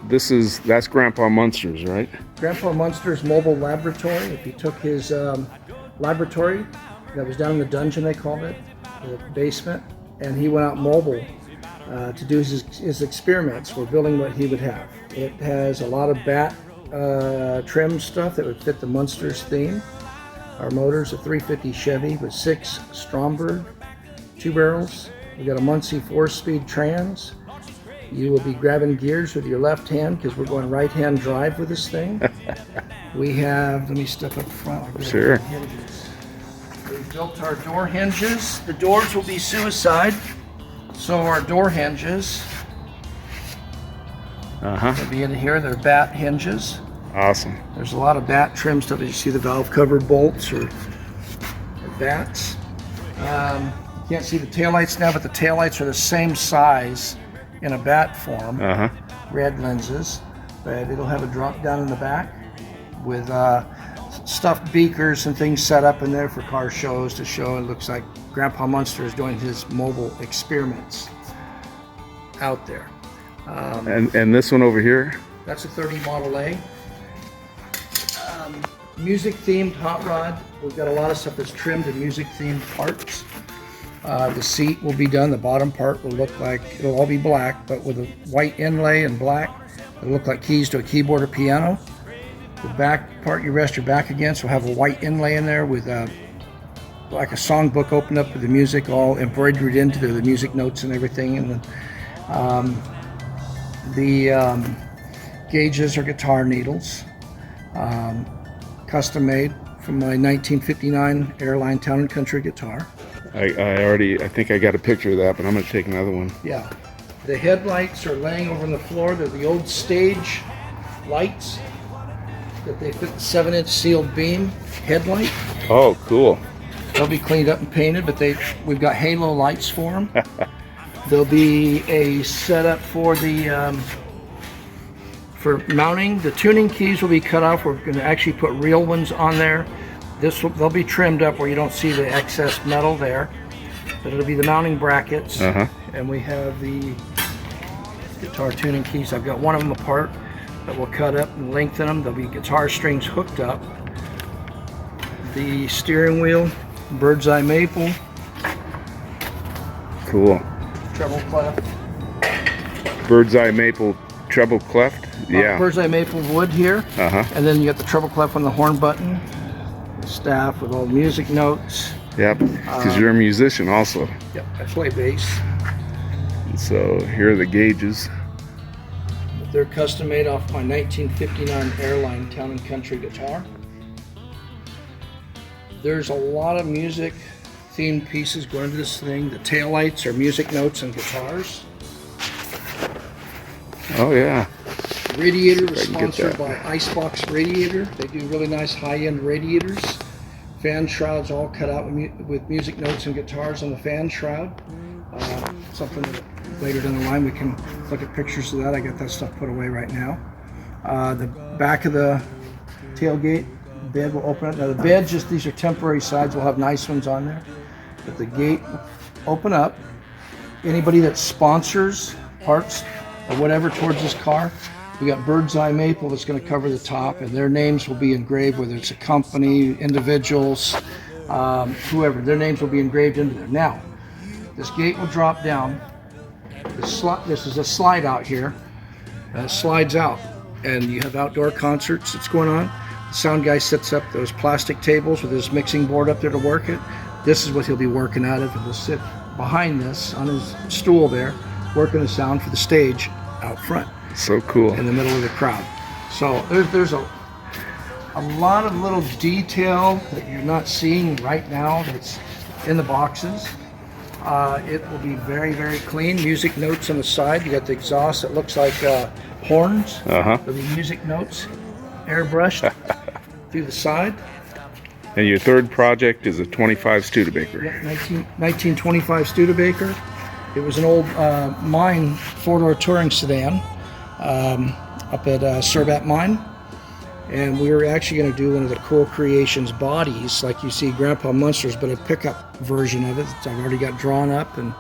that's Grandpa Munster's, right? Grandpa Munster's mobile laboratory. If he took his laboratory that was down in the dungeon, they called it, the basement, and he went out mobile to do his experiments. We're building what he would have. It has a lot of bat trim stuff that would fit the Munster's theme. Our motor's a 350 Chevy with 6 Stromberg, 2 Earls. We got a Muncie 4-speed trans. You will be grabbing gears with your left hand because we're going right-hand drive with this thing. We have, let me step up front. Sure. We built our door hinges. The doors will be suicide. So our door hinges will be in here. They're bat hinges. Awesome. There's a lot of bat trim stuff. You see the valve cover bolts or bats. You can't see the taillights now, but the taillights are the same size in a bat form. Red lenses, but it'll have a drop down in the back with stuffed beakers and things set up in there for car shows to show it looks like Grandpa Munster is doing his mobile experiments out there. And this one over here? That's a 30 Model A. Music themed hot rod. We've got a lot of stuff that's trimmed in music themed parts. The seat will be done. The bottom part will look like, it'll all be black, but with a white inlay and black. It'll look like keys to a keyboard or piano. The back part you rest your back against will have a white inlay in there with like a songbook opened up with the music all embroidered into the music notes and everything. And the gauges are guitar needles. Custom made from my 1959 Airline Town and Country guitar. I think I got a picture of that, but I'm going to take another one. Yeah. The headlights are laying over on the floor. They're the old stage lights that they fit the 7-inch sealed beam headlight. Oh, cool. They'll be cleaned up and painted, but we've got halo lights for them. There'll be a setup for the for mounting. The tuning keys will be cut off. We're going to actually put real ones on there. They'll be trimmed up where you don't see the excess metal there. But it'll be the mounting brackets. And we have the guitar tuning keys. I've got one of them apart that we'll cut up and lengthen them. There'll be guitar strings hooked up. The steering wheel, bird's eye maple. Cool. Treble clef. Bird's eye maple treble cleft. Yeah. Bird's eye maple wood here. And then you got the treble clef on the horn button. Staff with all the music notes. Yep, because you're a musician also. Yep, I play bass. And so here are the gauges. They're custom made off my 1959 Airline Town and Country guitar. There's a lot of music themed pieces going into this thing. The taillights are music notes and guitars. Oh yeah. Radiator was sponsored by Icebox Radiator. They do really nice high-end radiators. Fan shrouds all cut out with music notes and guitars on the fan shroud. Something that later down the line we can look at pictures of that. I got that stuff put away right now. The back of the tailgate bed will open up. Now the bed, just these are temporary sides. We'll have nice ones on there. But the gate will open up. Anybody that sponsors parts or whatever towards this car, we got bird's eye maple that's going to cover the top, and their names will be engraved, whether it's a company, individuals, whoever. Their names will be engraved into there. Now, this gate will drop down. This is a slide out here. It slides out, and you have outdoor concerts that's going on. The sound guy sets up those plastic tables with his mixing board up there to work it. This is what he'll be working out of, and he'll sit behind this on his stool there, working the sound for the stage out front. So cool. In the middle of the crowd. So there's a lot of little detail that you're not seeing right now that's in the boxes. It will be very, very clean. Music notes on the side. You got the exhaust that looks like horns. There'll be music notes airbrushed through the side. And your third project is a 25 Studebaker. Yeah, 1925 Studebaker. It was an old mine four-door touring sedan. Up at Serbat Mine, and we were actually going to do one of the Cool Creations bodies like you see Grandpa Munster's, but a pickup version of it. I've already got drawn up and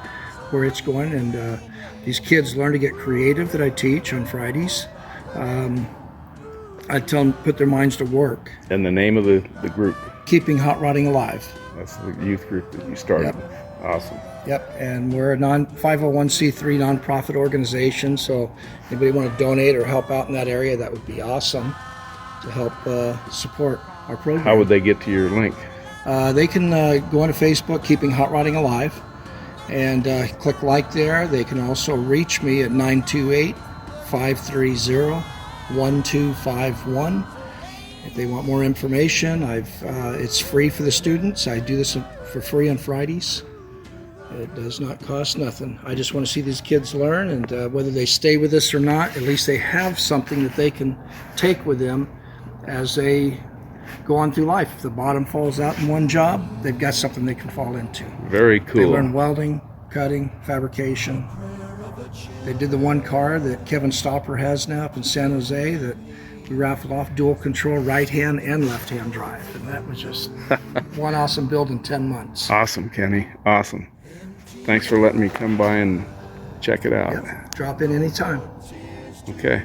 where it's going, and these kids learn to get creative that I teach on Fridays. I tell them put their minds to work. And the name of the group? Keeping Hot Rodding Alive. That's the youth group that you started. Yep. Awesome. Yep, and we're a 501c3 nonprofit organization, so anybody want to donate or help out in that area, that would be awesome to help support our program. How would they get to your link? They can go onto Facebook, Keeping Hot Rodding Alive, and click like there. They can also reach me at 928-530-1251. If they want more information, it's free for the students. I do this for free on Fridays. It does not cost nothing. I just want to see these kids learn, and whether they stay with us or not, at least they have something that they can take with them as they go on through life. If the bottom falls out in one job, they've got something they can fall into. Very cool. They learn welding, cutting, fabrication. They did the one car that Kevin Stopper has now up in San Jose that we raffled off, dual control, right hand and left hand drive. And that was just one awesome build in 10 months. Awesome, Kenny. Awesome. Thanks for letting me come by and check it out. Yep. Drop in anytime. Okay.